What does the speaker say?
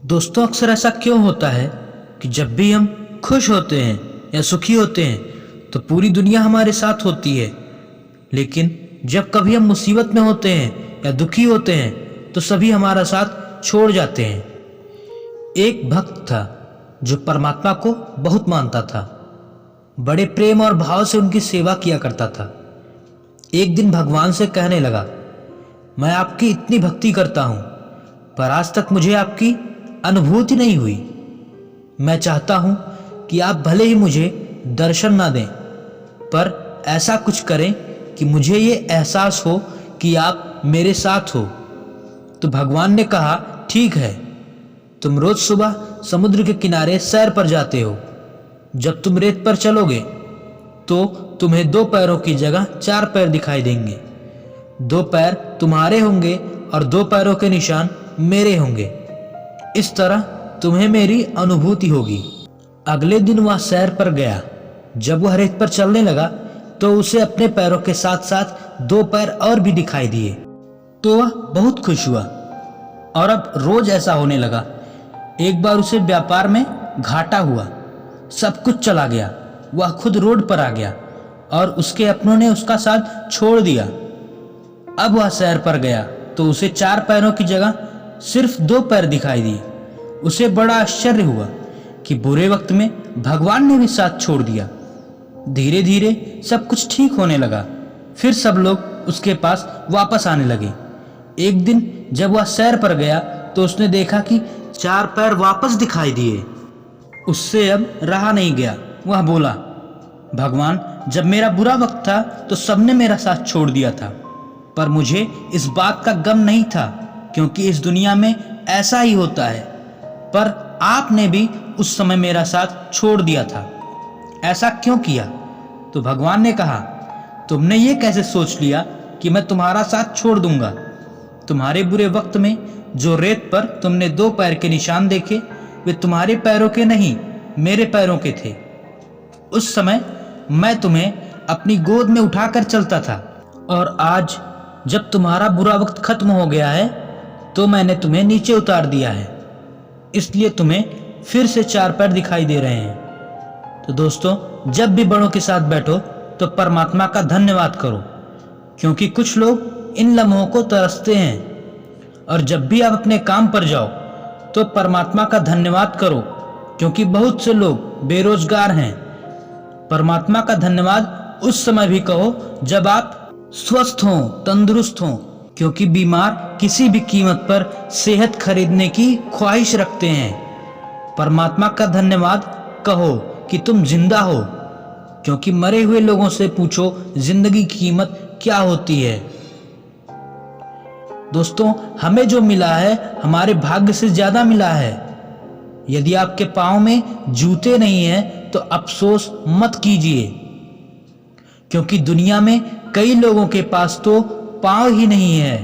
दोस्तों, अक्सर ऐसा क्यों होता है कि जब भी हम खुश होते हैं या सुखी होते हैं तो पूरी दुनिया हमारे साथ होती है, लेकिन जब कभी हम मुसीबत में होते हैं या दुखी होते हैं तो सभी हमारा साथ छोड़ जाते हैं। एक भक्त था जो परमात्मा को बहुत मानता था, बड़े प्रेम और भाव से उनकी सेवा किया करता था। एक दिन भगवान से कहने लगा, मैं आपकी इतनी भक्ति करता हूँ पर आज तक मुझे आपकी अनुभूति नहीं हुई। मैं चाहता हूं कि आप भले ही मुझे दर्शन ना दें, पर ऐसा कुछ करें कि मुझे ये एहसास हो कि आप मेरे साथ हो। तो भगवान ने कहा, ठीक है, तुम रोज सुबह समुद्र के किनारे सैर पर जाते हो। जब तुम रेत पर चलोगे तो तुम्हें 2 पैरों की जगह 4 पैर दिखाई देंगे। 2 पैर तुम्हारे होंगे और 2 पैरों के निशान मेरे होंगे। इस तरह तुम्हें मेरी अनुभूति होगी। अगले दिन वह सैर पर गया। जब वह रेत पर चलने लगा तो उसे अपने पैरों के साथ साथ 2 पैर और भी दिखाई दिए, तो वह बहुत खुश हुआ और अब रोज ऐसा होने लगा। एक बार उसे व्यापार में घाटा हुआ, सब कुछ चला गया। वह खुद रोड पर आ गया और उसके अपनों ने उसका साथ छोड़ दिया। अब वह सैर पर गया तो उसे 4 पैरों की जगह सिर्फ 2 पैर दिखाई दिए। उसे बड़ा आश्चर्य हुआ कि बुरे वक्त में भगवान ने भी साथ छोड़ दिया। धीरे धीरे सब कुछ ठीक होने लगा। फिर सब लोग उसके पास वापस आने लगे। एक दिन जब वह सैर पर गया तो उसने देखा कि 4 पैर वापस दिखाई दिए। उससे अब रहा नहीं गया। वह बोला, भगवान, जब मेरा बुरा वक्त था तो सबने मेरा साथ छोड़ दिया था, पर मुझे इस बात का गम नहीं था क्योंकि इस दुनिया में ऐसा ही होता है। पर आपने भी उस समय मेरा साथ छोड़ दिया था। ऐसा क्यों किया? तो भगवान ने कहा, तुमने ये कैसे सोच लिया कि मैं तुम्हारा साथ छोड़ दूंगा? तुम्हारे बुरे वक्त में जो रेत पर तुमने 2 पैर के निशान देखे वे तुम्हारे पैरों के नहीं, मेरे पैरों के थे। उस समय मैं तुम्हें अपनी गोद में उठाकर चलता था, और आज जब तुम्हारा बुरा वक्त खत्म हो गया है तो मैंने तुम्हें नीचे उतार दिया है, इसलिए तुम्हें फिर से 4 पैर दिखाई दे रहे हैं। तो दोस्तों, जब भी बड़ों के साथ बैठो तो परमात्मा का धन्यवाद करो, क्योंकि कुछ लोग इन लम्हों को तरसते हैं। और जब भी आप अपने काम पर जाओ तो परमात्मा का धन्यवाद करो, क्योंकि बहुत से लोग बेरोजगार हैं। परमात्मा का धन्यवाद उस समय भी कहो जब आप स्वस्थ हों, तंदुरुस्त हों, क्योंकि बीमार किसी भी कीमत पर सेहत खरीदने की ख्वाहिश रखते हैं। परमात्मा का धन्यवाद कहो कि तुम जिंदा हो, क्योंकि मरे हुए लोगों से पूछो जिंदगी की कीमत क्या होती है। दोस्तों, हमें जो मिला है हमारे भाग्य से ज्यादा मिला है। यदि आपके पाँव में जूते नहीं हैं तो अफसोस मत कीजिए, क्योंकि दुनिया में कई लोगों के पास तो पाँव ही नहीं है।